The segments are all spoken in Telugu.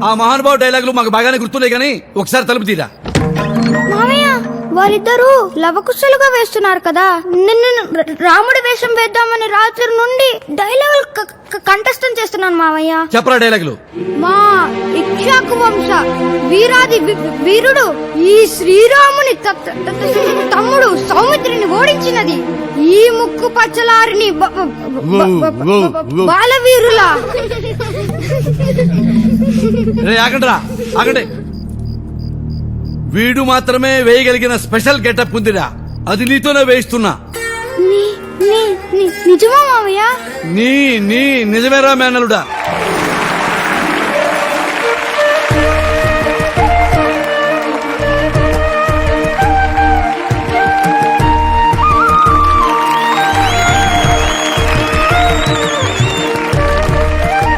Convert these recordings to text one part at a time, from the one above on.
ఆ మహానుభావ డైలాగులు మాకు బాగానే గుర్తున్నాయి కానీ ఒకసారి తలుపు తీరా. మామయ్య వారిద్దరూ లవకుశలుగా వేస్తున్నారు కదా, నిన్ను రాముడి వేషం వేద్దామని రాత్రి నుండి డైలాగులు కంఠస్థం చేస్తున్నాను మామయ్య. చెప్పరా డైలాగులు. మా ఇక్ష్వాకు వంశ వీరాది వీరుడు ఈ శ్రీరాముని తమ్ముడు సౌమిత్రిని ఓడించినది ఈ ముక్కు పచ్చలారిని బాలవీరులా. ఆగండి. వీడు మాత్రమే వేయగలిగిన స్పెషల్ గెటప్ ఉందిరా, అది నీతోనే వేయిస్తున్నా. నిజమా మామయ్య? నీ నిజమేరా మేనలుడా.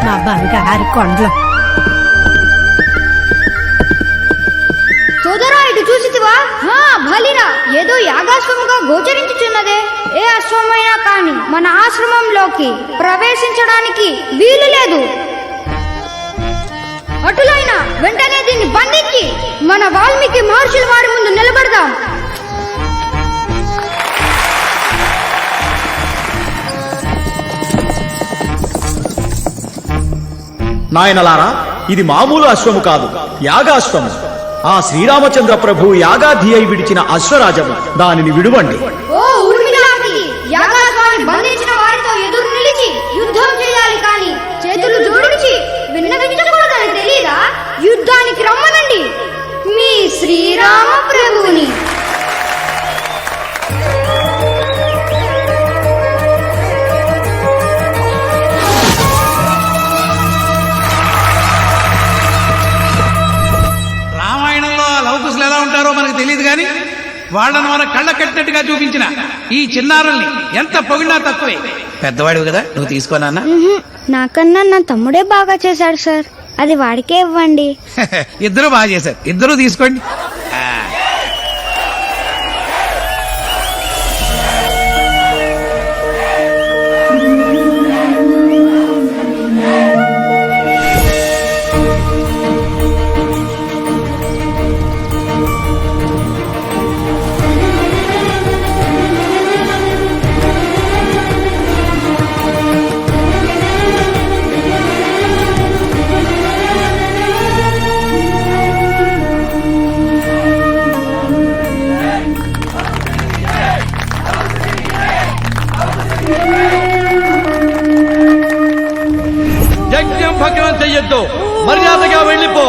మా బంగారు కొండలు. సోదరా ఇటు చూసితివా? బలిరా ఏదో యాగాశ్వముగా గోచరించుచున్నదే. ఏ అశ్వమైనా కాని మన ఆశ్రమంలోకి ప్రవేశించడానికి వీలు లేదు. అటులైనా వెంటనే దీన్ని బంధించి మన వాల్మీకి మహర్షుల వారి ముందు నిలబడదాం. నాయనలారా, ఇది మామూలు అశ్వము కాదు, యాగాశ్వము. ఆ శ్రీరామచంద్ర ప్రభు యాగాధి అయి విడిచిన అశ్వరాజము. దానిని విడువండి. ఓ ఊర్మిళాకి, యాగాశ్వాన్ని బంధించిన వారితో ఎదురు నిలిచి యుద్ధం చేయాలి కానీ చేతులు జోడించి విన్నవించకూడదని తెలీదా? యుద్ధానికి రమ్మనండి మీ శ్రీరామ ప్రభువుని. ఎలా ఉంటారో మనకు తెలియదు గాని వాళ్ళను మన కళ్ళ కట్టినట్టుగా చూపించిన ఈ చిన్నారుల్ని ఎంత పొగిడినా తక్కువే. పెద్దవాడివి కదా, నువ్వు తీసుకోనా? నాకన్నా నా తమ్ముడే బాగా చేశాడు సార్, అది వాడికే ఇవ్వండి. ఇద్దరు బాగా చేశారు, ఇద్దరు తీసుకోండి. యజ్ఞం భగ్నం చెయ్యొద్దు, మర్యాదగా వెళ్ళిపో.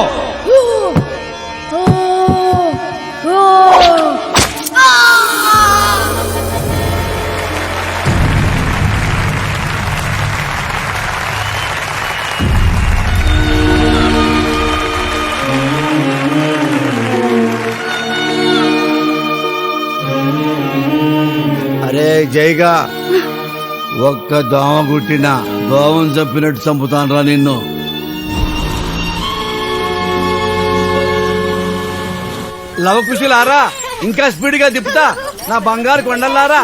అరే జైగా, ఒక్క దోమ కుట్టినా దోమం చంపినట్టు చంపుతానరా నిన్ను. లవకుశులారా, ఇంకా స్పీడ్ గా తిప్పుతా నా బంగారు కొండలారా.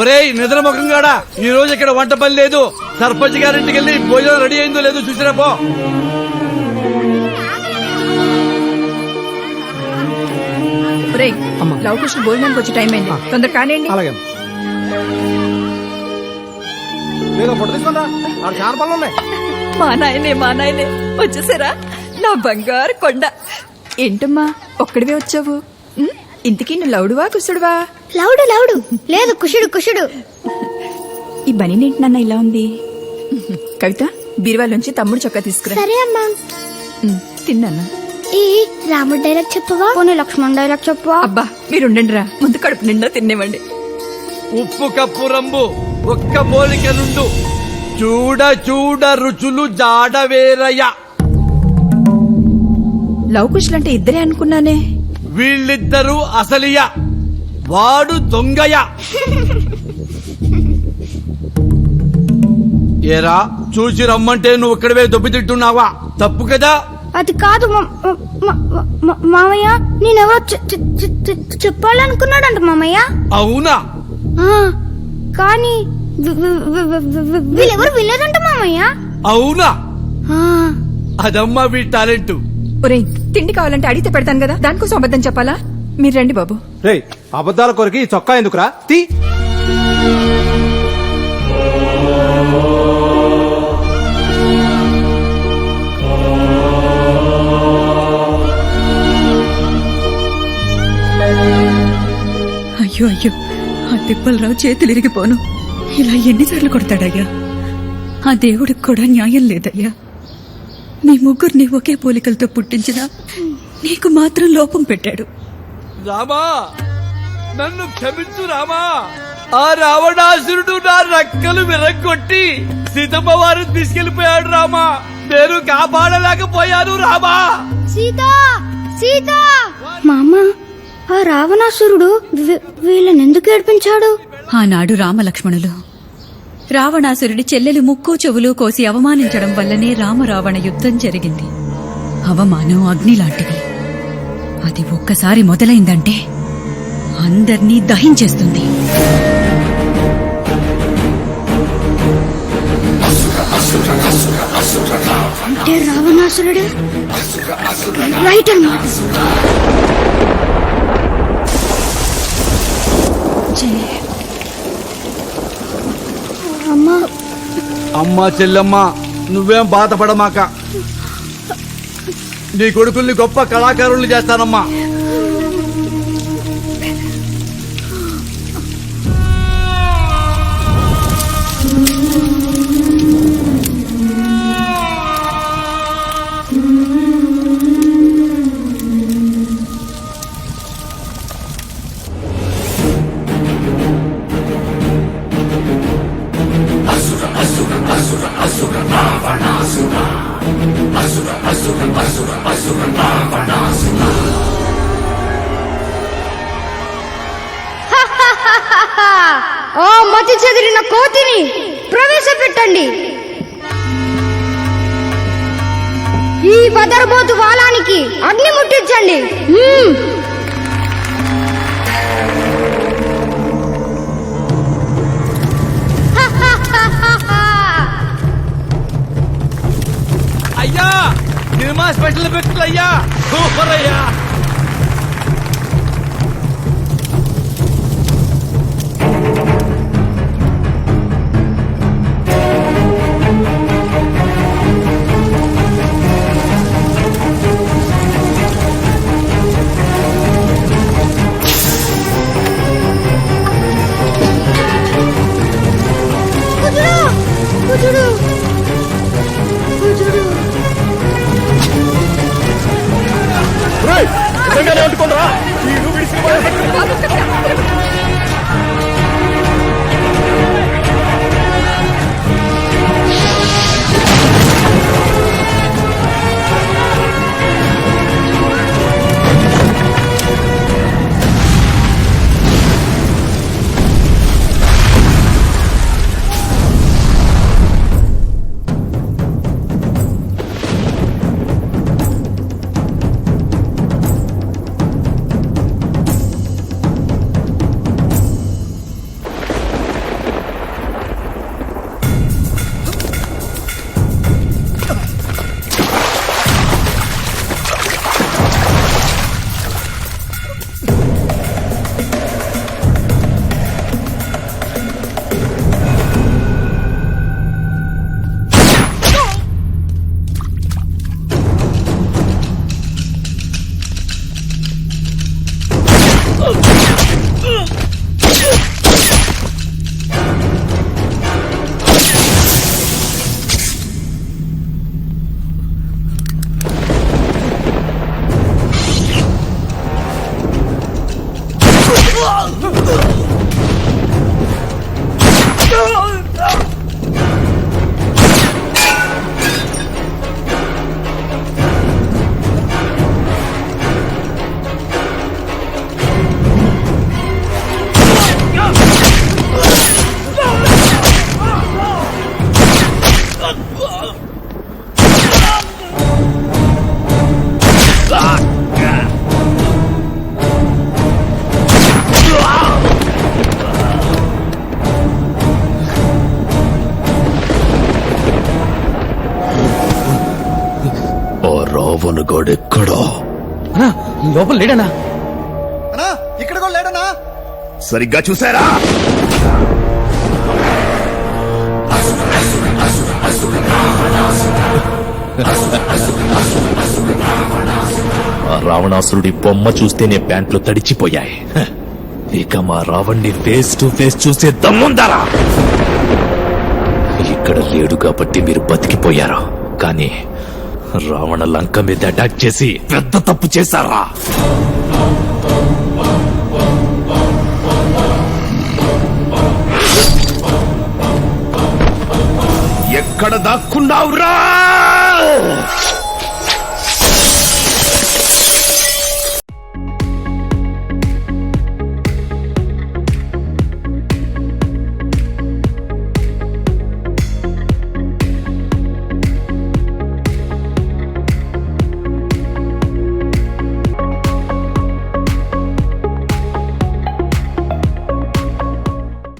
ఒరేయ్ నిద్రముఖంగాడా, ఈ రోజు ఇక్కడ వంట పని లేదు. సర్పంచ్ గారింటికి వెళ్ళి భోజనం రెడీ అయిందో లేదో చూసిరా పో. లవకుశ భోజనానికి వచ్చే టైం అయింది, తొందర కానివ్వండి. మా నాయనే వచ్చేసారా నా బంగారు కొండ. ఏంటమ్మా ఒక్కడివే వచ్చావు? ఇంతకీ నువ్వు లౌడువా కుసుడువా? లౌడు లేదు, కుషుడు. ఈ బనీనేంటి నాన్న ఇలా ఉంది? కవిత, బీరువాలోంచి తమ్ముడు చొక్కా తీసుకురా. సరే అమ్మా. తిన్నానా? ఈ రాముడు డైలాగ్ చెప్పవా? పోనీ లక్ష్మణ్ డైలాగ్ చెప్పవా? అబ్బా మీరుండండి రా, ముందు కడుపు నిండా తినేవండి. ఉప్పు కప్పు రంబు ఒక్క పోలిక నుండు, చూడ రుచులు జాడవేరయ్య. లవకుశలంటే ఇద్దరే అనుకున్నానే. వీళ్ళిద్దరూ అసలియ, వాడు దొంగయ. ఏరా చూసి రమ్మంటే నువ్వు ఇక్కడవే దొబ్బితిట్టున్నావా? తప్పు కదా. అది కాదు మామయ్య, నేనెవరో చెప్పాలనుకున్నాడంట మామయ్య. అవునా? కానీ వీళ్ళెవరు వినలేదంట మామయ్య. అవునా? అదమ్మా మీ టాలెంట్. ఒరేయ్, తిండి కావాలంటే అడిగితే పెడతాను కదా, దానికోసం అబద్ధం చెప్పాలా? మీరు రండి బాబు. రే, అబద్ధాల కొరికి ఈ చొక్కా ఎందుకురా? తీ. అయ్యో అయ్యో, ఆ తిప్పలరావు చేతులు ఇరిగిపోను. ఇలా ఎన్నిసార్లు కొడతాడయ్యా? ఆ దేవుడికి కూడా న్యాయం లేదయ్యా. మీ ముగ్గురిని ఒకే పోలికలతో పుట్టించినా నీకు మాత్రం లోపం పెట్టాడు. రామా, నన్ను క్షమించు రామా. ఆ రావణాసురుడు నా రెక్కలు విరగొట్టి సీతమ్మ వారు తీసుకెళ్లిపోయాడు రామా. నేను కాపాడలేకపోయాను రామా. సీత సీత మామ, ఆ రావణాసురుడు వీళ్ళని ఎందుకు ఏడిపించాడు? ఆనాడు రామలక్ష్మణులు రావణాసురుడి చెల్లెలు ముక్కు చెవులు కోసి అవమానించడం వల్లనే రామరావణ యుద్ధం జరిగింది. అవమానం అగ్ని లాంటిది. అది ఒక్కసారి మొదలైందంటే అందర్నీ దహించేస్తుంది. అంటే రావణాసురుడు రైట్ అమ్మా. అమ్మా అమ్మా చెల్లెమ్మ, నువ్వేం బాధపడమాక. నీ కొడుకుల్ని గొప్ప కళాకారుల్ని చేస్తానమ్మా. ఓ మతి చెదిరిన కోతిని ప్రవేశపెట్టండి. ఈ బదరబోతు వాలానికి అగ్ని ముట్టించండి. అయ్యా, సినిమా స్పెషల్ ఎఫెక్ట్లు అయ్యా, సూపర్ అయ్యా. కుజుడు కుజుడు లోపల లేడనా? ఇక్కడ కూడా లేడనా? సరిగ్గా చూసారా? ఆ రావణాసురుడి బొమ్మ చూస్తేనే ప్యాంట్లు తడిచిపోయాయి. ఇక మా రావణ్ణి ఫేస్ టు ఫేస్ చూసే దమ్ముందరా? ఇక్కడ లేడు కాబట్టి మీరు బతికిపోయారు, కానీ రావణ లంక మీద అటాక్ చేసి పెద్ద తప్పు చేశారా? ఎక్కడ దాక్కున్నావురా?